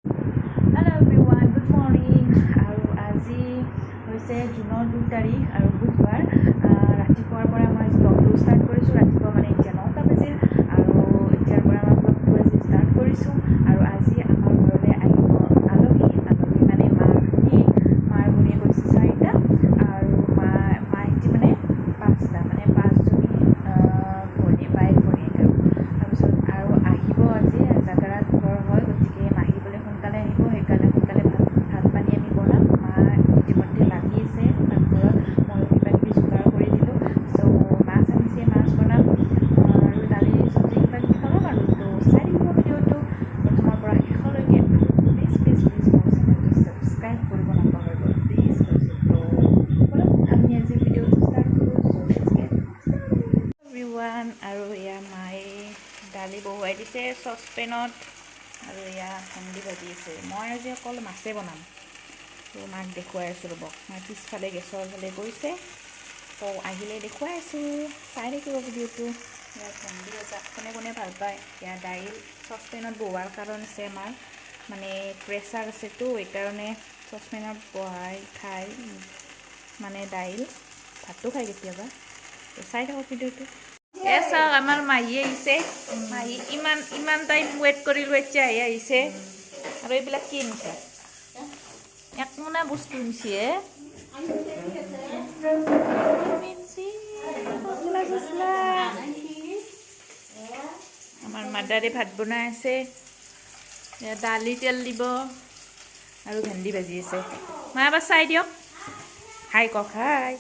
Hello everyone, good morning. আৰু আজি হৈছে জুনৰ 2 তাৰিখ আৰু বুধবাৰ। ৰাতিপুৱাৰ পৰা মই ব্লগটো ষ্টাৰ্ট কৰিছোঁ। ৰাতিপুৱা মানে এতিয়া 9টা বাজিল আৰু এতিয়াৰ পৰা মই ব্লগটো আজি ষ্টাৰ্ট কৰিছোঁ। আৰু আজি আমাৰ ঘৰলৈ আহিব আলহী মানে মাৰ ভনীয়ে গৈছে 4টা আৰু মাইহঁতি মানে 5টা, মানে 5জনী বাইক ভনীয়েক আৰু তাৰপিছত আৰু আহিব আজি জাগাৰাত ঘৰ হয়, গতিকে আহিবলৈ সোনকালে আহিব। সেইকাৰণে সোনকালে ভাত পানী আমি বনাম। মা ইতিমধ্যে লাগি আছে পাকঘৰত, ময়ো কিবা কিবি যোগাৰ কৰি দিলোঁ। চ' মাছ আনিছে, মাছ বনাম আৰু দালি চব্জি কিবা কিবি বনাম আৰু। ত' চাই থাকিব ভিডিঅ'টো প্ৰথমৰ পৰা শেষলৈকে। প্লিজ মোৰ চেনেলটো ছাবস্ক্ৰাইব কৰিব নাপাহৰিব, প্লিজ কৈছোঁ। ত' আমি আজি ভিডিঅ'টো ষ্টাৰ্ট কৰোঁ। এভৰিৱান, আৰু এয়া মায়ে দালি বহুৱাই দিছে চচপেনত আৰু এয়া ভেন্দি ভাজি আছে। মই আজি অকল মাছে বনাম। তো মাক দেখুৱাই আছোঁ ৰ'ব। মায়ে পিছফালে গেছৰ ফালে গৈছে, তো আহিলে দেখুৱাই আছোঁ। চাই থাকিব ভিডিঅ'টো। ইয়াত ভেন্দি ভজা কোনে কোনে ভাল পায়। এতিয়া দাইল চচপেনত বহোৱাৰ কাৰণ আছে আমাৰ মানে প্ৰেছাৰ আছেতো, সেইকাৰণে চচপেনত বহাই খাই মানে দাইল ভাতো খায় কেতিয়াবা। তো চাই থাকক ভিডিঅ'টো। চাওক, আমাৰ মাহী আহিছে। মাহী ইমান টাইম ৱেইট কৰিলোঁ, এতিয়া আহিছে। আৰু এইবিলাক কি আনিছে? এক মোনা বস্তু আনিছে। আমাৰ মাদাৰে ভাত বনাই আছে, দালি তেল দিব আৰু ভেন্দি ভাজি আছে। মা এবাৰ চাই দিয়ক, হাই কওক, হাই।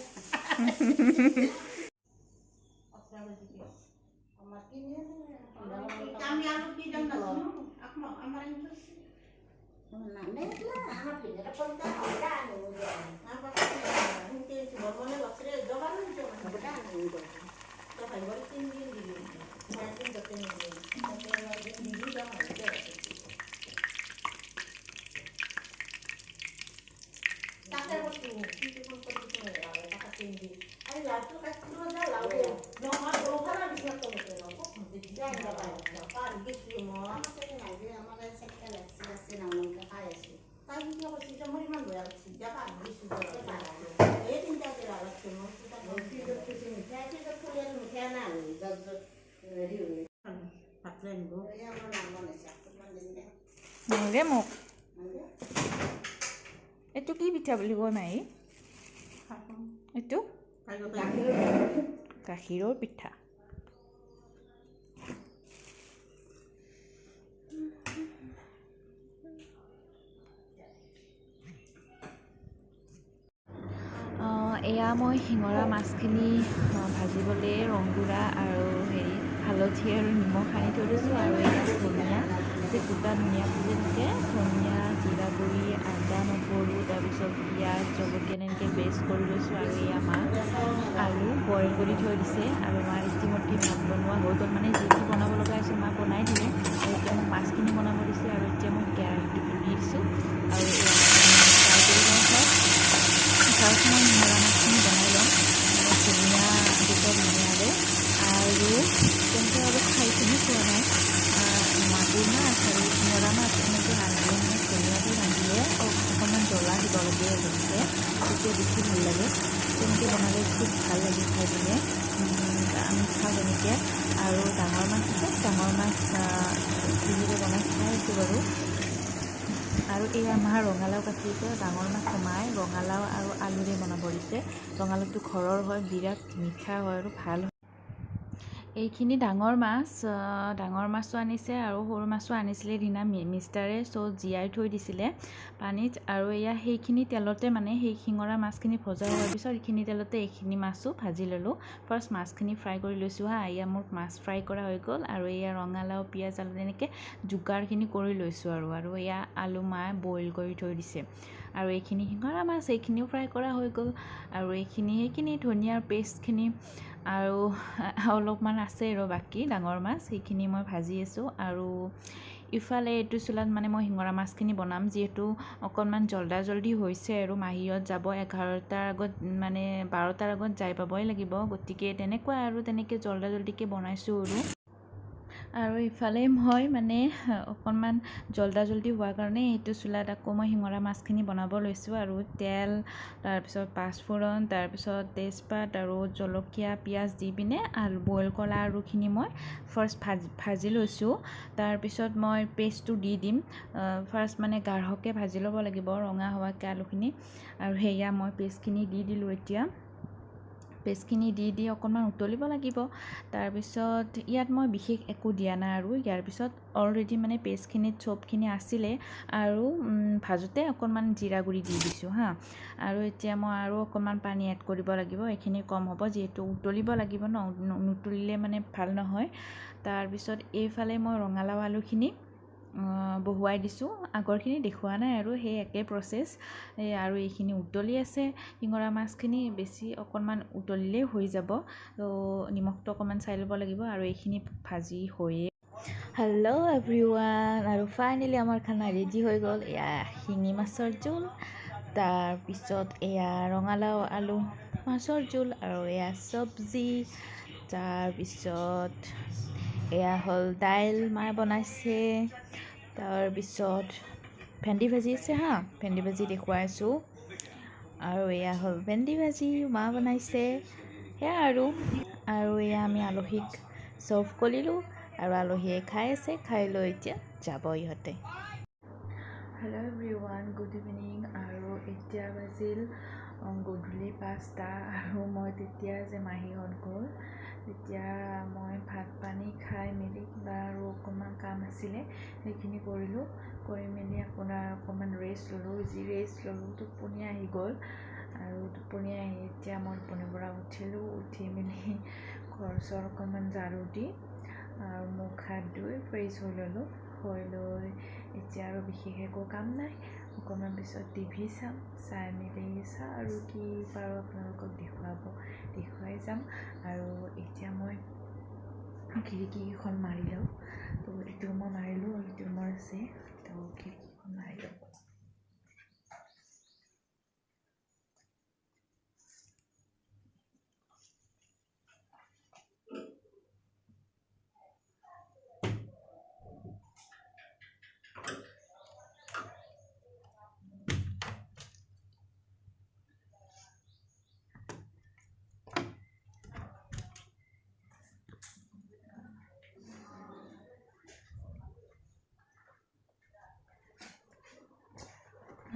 নালাগে মোক। এইটো কি পিঠা বুলি কয় মাহী? এইটো গাখীৰৰ পিঠা। এয়া মই শিঙৰা মাছখিনি ভাজিবলৈ ৰংগুড়া আৰু হালধি আৰু নিমখ সানি থৈ দিছোঁ। আৰু এয়া ধনিয়া, যে গোটা ধনিয়া ভাজি থাকে, ধনিয়া, জিৰা গুড়ি, আদা নহৰু, তাৰপিছত পিঁয়াজ জলকীয়া এনেকৈ পেষ্ট কৰি লৈছোঁ। আৰু এয়া মাছ আলু বইল কৰি থৈ দিছে। আৰু মাৰ ইতিমধ্যে ভাত বনোৱা হৈ গ'ল, মানে যি যি বনাব লগা আছে মা বনাই দিলে। আৰু এতিয়া মোক মাছখিনি বনাব দিছে। আৰু এতিয়া মই কেৰাহীটো তুলি দিছোঁ আৰু ফ্ৰাই কৰি লওঁ। ফাৰ্ষ্ট মই শিঙৰা মাছখিনি বনাই ল'ম, মানে গোটা ধনিয়াৰে। আৰু তেনেকৈ আৰু খাইখিনি খোৱা নাই। মাগুৰ মাছ আৰু শিঙৰা মাছ এনেকৈ ৰান্ধিলে, মানে ধনিয়া দি ৰান্ধিলে অকণমান জ্বলা দিব লাগে, যেনেকৈ তেতিয়া বেছি ভাল লাগে। তেনেকৈ বনালে খুব ভাল লাগে খাই পিনে। আমি খাওঁ তেনেকৈ। আৰু ডাঙৰ মাছ আছে, ডাঙৰ মাছ জুইৰে বনাই খাই আছোঁ বাৰু। আৰু এই আমাৰ ৰঙালাও কাটিছে, ডাঙৰ মাছ কমাই ৰঙালাও আৰু আলুৰে বনাব দিছে। ৰঙালাওটো ঘৰৰ হয়, বিৰাট মিঠা হয় আৰু ভাল হয়। এইখিনি ডাঙৰ মাছো আনিছে আৰু সৰু মাছো আনিছিলে দিনা মিষ্টাৰে, চ' জীয়াই থৈ দিছিলে পানীত। আৰু এয়া সেইখিনি তেলতে, মানে সেই শিঙৰা মাছখিনি ভজা হোৱাৰ পিছত এইখিনি তেলতে এইখিনি মাছো ভাজি ল'লোঁ। ফাৰ্ষ্ট মাছখিনি ফ্ৰাই কৰি লৈছোঁ এয়া মোৰ মাছ ফ্ৰাই কৰা হৈ গ'ল। আৰু এয়া ৰঙালাও পিঁয়াজ আলু এনেকৈ যোগাৰখিনি কৰি লৈছোঁ। আৰু এয়া আলু মায়ে বইল কৰি থৈ দিছে। আৰু এইখিনি শিঙৰা মাছ, এইখিনিও ফ্ৰাই কৰা হৈ গ'ল। আৰু সেইখিনি ধনিয়াৰ পেষ্টখিনি আৰু অলপমান আছে আৰু বাকী ডাঙৰ মাছ, সেইখিনি মই ভাজি আছোঁ। আৰু ইফালে এইটো চুলাত মানে মই শিঙৰা মাছখিনি বনাম, যিহেতু অকণমান জল্দি হৈছে আৰু মাহীহঁত যাব 11টাৰ আগত, মানে 12টাৰ আগত যাই পাবই লাগিব। গতিকে তেনেকুৱা আৰু তেনেকৈ জল্দিকৈ বনাইছোঁ আৰু। আৰু ইফালে মই মানে অকণমান জল্দি হোৱাৰ কাৰণে এইটো চুলাত আকৌ মই শিঙৰা মাছখিনি বনাব লৈছোঁ আৰু তেল তাৰপিছত পাঁচফোৰণ তাৰপিছত তেজপাত আৰু জলকীয়া পিঁয়াজ দি পিনে আৰু বইল কৰা আলুখিনি মই ফাৰ্ষ্ট ভাজি লৈছোঁ। তাৰপিছত মই পেষ্টটো দি দিম। ফাৰ্ষ্ট মানে গাঢ়কৈ ভাজি ল'ব লাগিব ৰঙা হোৱাকৈ আলুখিনি আৰু সেয়া মই পেষ্টখিনি দি দিলোঁ। এতিয়া পেষ্টখিনি দি অকণমান উতলিব লাগিব। তাৰপিছত ইয়াত মই বিশেষ একো দিয়া নাই আৰু ইয়াৰ পিছত অলৰেডি মানে পেষ্টখিনিত চবখিনি আছিলে আৰু ভাজোঁতে অকণমান জিৰা গুড়ি দি দিছোঁ হা। আৰু এতিয়া মই আৰু অকণমান পানী এড কৰিব লাগিব। এইখিনি কম হ'ব যিহেতু উতলিব লাগিব ন, নুতলিলে মানে ভাল নহয়। তাৰপিছত এইফালে মই ৰঙালাও আলুখিনি বহুৱাই দিছোঁ। আগৰখিনি দেখুওৱা নাই আৰু সেই একে প্ৰচেছ। আৰু এইখিনি উতলি আছে শিঙৰা মাছখিনি বেছি অকণমান উতলিলেই হৈ যাব। তো নিমখটো অকণমান চাই ল'ব লাগিব আৰু এইখিনি ভাজি হৈয়ে হেল্ল' এভৰিৱান, আৰু ফাইনেলি আমাৰ খানা ৰেডি হৈ গ'ল। এয়া শিঙি মাছৰ জোল, তাৰপিছত এয়া ৰঙালাও আলু মাছৰ জোল আৰু এয়া চব্জি, তাৰপিছত এয়া হ'ল দাইল মায়ে বনাইছে, তাৰপিছত ভেন্দি ভাজি আছে হা, ভেন্দি ভাজি দেখুৱাইছোঁ। আৰু এয়া হ'ল ভেন্দি ভাজি মা বনাইছে সেয়া আৰু এয়া আমি আলহীক চাৰ্ভ কৰিলোঁ আৰু আলহীয়ে খাই আছে। খাই লৈ এতিয়া যাব ইহঁতে। Hello' everyone, good evening. আৰু এতিয়া বাজিল গধূলি 5টা আৰু মই তেতিয়া যে মাহীহঁত গ'ল তেতিয়া মই ভাত পানী খাই মেলি কিবা আৰু অকণমান কাম আছিলে সেইখিনি কৰিলোঁ। কৰি মেলি আপোনাৰ অকণমান ৰেষ্ট ল'লোঁ। যি ৰেষ্ট ল'লোঁ টোপনি আহি গ'ল আৰু টোপনি আহি এতিয়া মই টোপনিৰ পৰা উঠিলোঁ। উঠি মেলি ঘৰ চৰ অকণমান ঝাৰু দি আৰু মুখ হাত ধুই ফ্ৰেছ হৈ ল'লোঁ। হৈ লৈ এতিয়া আৰু বিশেষ একো কাম নাই। অকণমান পিছত টিভি চাম, চাই মেলি আৰু কি পাৰোঁ আপোনালোকক দেখুৱাই যাম। আৰু এতিয়া মই খিৰিকীকেইখন মাৰি লওঁ। তো এইটো ৰুমৰ মাৰিলোঁ আৰু এইটো ৰুমৰ আছে, তো খিৰিকীখন মাৰি লওঁ।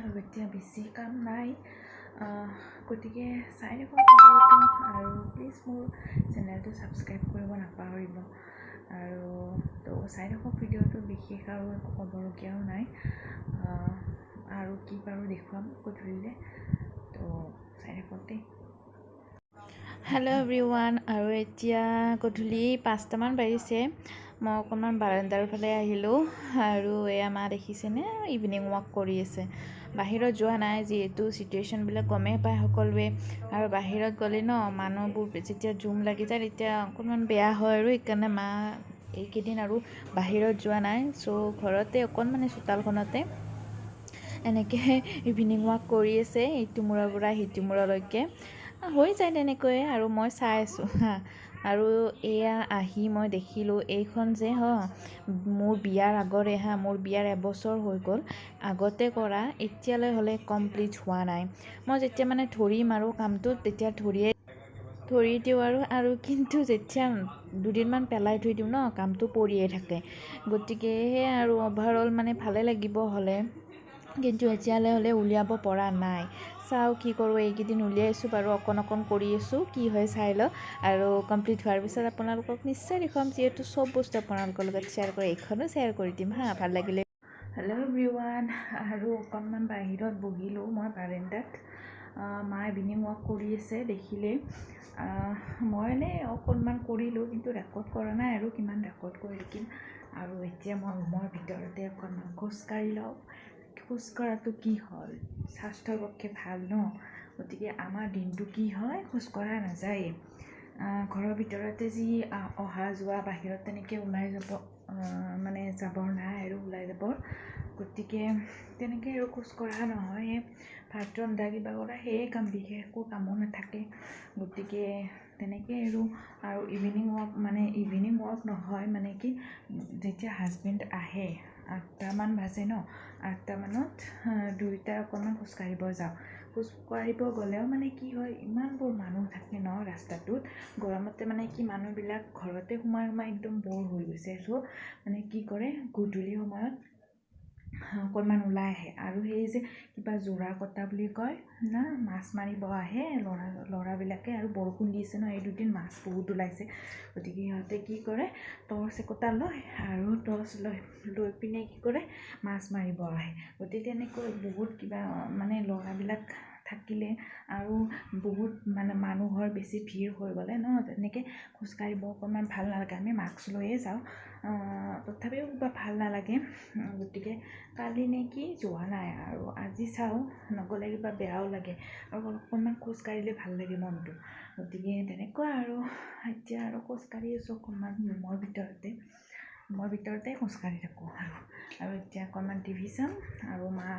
আৰু এতিয়া বেছি কাম নাই, গতিকে চাই থাকক ভিডিঅ'টো আৰু প্লিজ মোৰ চেনেলটো ছাবস্ক্ৰাইব কৰিব নাপাহৰিব। আৰু তো চাই থাকক ভিডিঅ'টো, বিশেষ আৰু একো ক'বলগীয়াও নাই। আৰু কি পাৰোঁ দেখুৱাম গধূলিলৈ, তো চাই থাকক দেই। হেল্ল' এভৰিৱান, আৰু এতিয়া গধূলি 5টামান বাজিছে। মই অকণমান বাৰান্দাৰ ফালে আহিলোঁ আৰু এয়া মা দেখিছেনে ইভিনিং ৱাক কৰি আছে। বাহিৰত যোৱা নাই যিহেতু চিটুৱেশ্যনবিলাক গমেই পায় সকলোৱে, আৰু বাহিৰত গ'লে ন মানুহবোৰ যেতিয়া জুম লাগি যায় তেতিয়া অকণমান বেয়া হয়, আৰু সেইকাৰণে মা এইকেইদিন আৰু বাহিৰত যোৱা নাই। চ' ঘৰতে অকণমান চোতালখনতে এনেকৈ ইভিনিং ৱাক কৰি আছে, ইটো মূৰৰ পৰা সিটো মূৰলৈকে হৈ যায় তেনেকৈয়ে। আৰু মই চাই আছোঁ হা। আৰু এয়া আহি মই দেখিলোঁ এইখন যে মোৰ বিয়াৰ আগৰে মোৰ বিয়াৰ এবছৰ হৈ গ'ল আগতে কৰা, এতিয়ালৈ হ'লে কমপ্লিট হোৱা নাই। মই যেতিয়া মানে ধৰিম আৰু কামটোত তেতিয়া ধৰি দিওঁ আৰু কিন্তু যেতিয়া দুদিনমান পেলাই থৈ দিওঁ ন কামটো পৰিয়ে থাকে। গতিকে সেয়া আৰু অভাৰঅল মানে ভালে লাগিব হ'লে, কিন্তু এতিয়ালৈ হ'লে উলিয়াব পৰা নাই। চাওঁ কি কৰোঁ, এইকেইদিন উলিয়াইছোঁ বাৰু, অকণ কৰি আছোঁ, কি হয় চাই লওঁ। আৰু কমপ্লিট হোৱাৰ পিছত আপোনালোকক নিশ্চয় দেখুৱাম, যিহেতু চব বস্তু আপোনালোকৰ লগত শ্বেয়াৰ কৰি এইখনো শ্বেয়াৰ কৰি দিম হা, ভাল লাগিলে। হেল্ল' এভৰিৱান, আৰু অকণমান বাহিৰত বহিলোঁ মই বাৰান্দাত। মায়ে ইভিনিং ৱাক কৰি আছে দেখিলে। মই এনেই অকণমান কৰিলোঁ কিন্তু ৰেকৰ্ড কৰা নাই, আৰু কিমান ৰেকৰ্ড কৰি থাকিম। আৰু এতিয়া মই ৰুমৰ ভিতৰতে অকণমান খোজকাঢ়ি লওঁ। খোজকঢ়াটো কি হ'ল, স্বাস্থ্যৰ পক্ষে ভাল ন, গতিকে আমাৰ দিনটো কি হয় খোজকঢ়া নাযায়েই। ঘৰৰ ভিতৰতে যি অহা যোৱা, বাহিৰত তেনেকৈ ওলাই যাব মানে যাবৰ নাই আৰু ওলাই যাবৰ, গতিকে তেনেকৈ আৰু খোজকঢ়া নহয়। ভাত ৰন্ধা কিবা কৰা সেয়ে কাম, বিশেষ একো কামো নাথাকে। গতিকে তেনেকৈ আৰু ইভিনিং ৱাক মানে ইভিনিং ৱাক নহয় মানে কি যেতিয়া হাজবেণ্ড আহে 8টামান বাজে ন 8টামানত দুয়োটা অকণমান খোজকাঢ়িব যাওঁ খোজকাঢ়িব গ'লেও মানে কি হয় ইমানবোৰ মানুহ থাকে ন ৰাস্তাটোত গৰমতে মানে কি মানুহবিলাক ঘৰতে সোমাই একদম বৰ হৈ গৈছে চ' মানে কি কৰে গধূলি সময়ত অকণমান ওলাই আহে আৰু সেই যে কিবা যোৰা কটা বুলি কয় না মাছ মাৰিব আহে ল'ৰাবিলাকে আৰু বৰষুণ দিছে ন এই দুদিন মাছ বহুত ওলাইছে গতিকে সিহঁতে কি কৰে টৰ্চ একোটা লয় আৰু টৰ্চ লৈ পিনে কি কৰে মাছ মাৰিব আহে গতিকে তেনেকৈ বহুত কিবা মানে ল'ৰাবিলাক থাকিলে আৰু বহুত মানে মানুহৰ বেছি ভিৰ হৈ গ'লে ন তেনেকৈ খোজকাঢ়িব অকণমান ভাল নালাগে আমি মাস্ক লৈয়ে যাওঁ তথাপিও কিবা ভাল নালাগে গতিকে কালি নে কি যোৱা নাই আৰু আজি চাওঁ নগ'লে কিবা বেয়াও লাগে আৰু অকণমান খোজকাঢ়িলে ভাল লাগে মনটো গতিকে তেনেকুৱা আৰু এতিয়া আৰু খোজকাঢ়ি আছোঁ অকণমান ৰুমৰ ভিতৰতে খোজকাঢ়ি থাকোঁ আৰু এতিয়া অকণমান টিভি চাম আৰু মা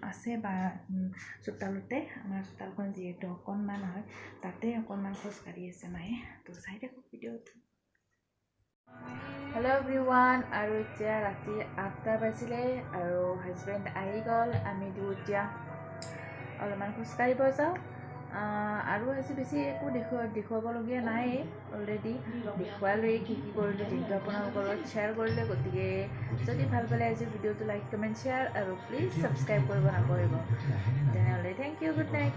আছে বা চোতালতে আমাৰ চোতালখন যিহেতু অকণমান হয় তাতে অকণমান খোজকাঢ়ি আছে মায়ে তো চাই থাকোঁ ভিডিঅ'টো হেল্ল' এভৰিৱান আৰু এতিয়া ৰাতি 8টা বাজিলে আৰু হাজবেণ্ড আহি গ'ল আমি এতিয়া অলপমান খোজকাঢ়িব যাওঁ আৰু আজি বেছি একো দেখুৱাবলগীয়া নাই অলৰেডি দেখুৱালোৱেই কি কৰিলোঁ যিহেতু আপোনালোকৰ লগত শ্বেয়াৰ কৰিলোঁ গতিকে যদি ভাল পালে আজি ভিডিঅ'টো লাইক কমেণ্ট শ্বেয়াৰ আৰু প্লিজ ছাবস্ক্ৰাইব কৰিব নাপাহৰিব তেনেহ'লে থেংক ইউ গুড নাইট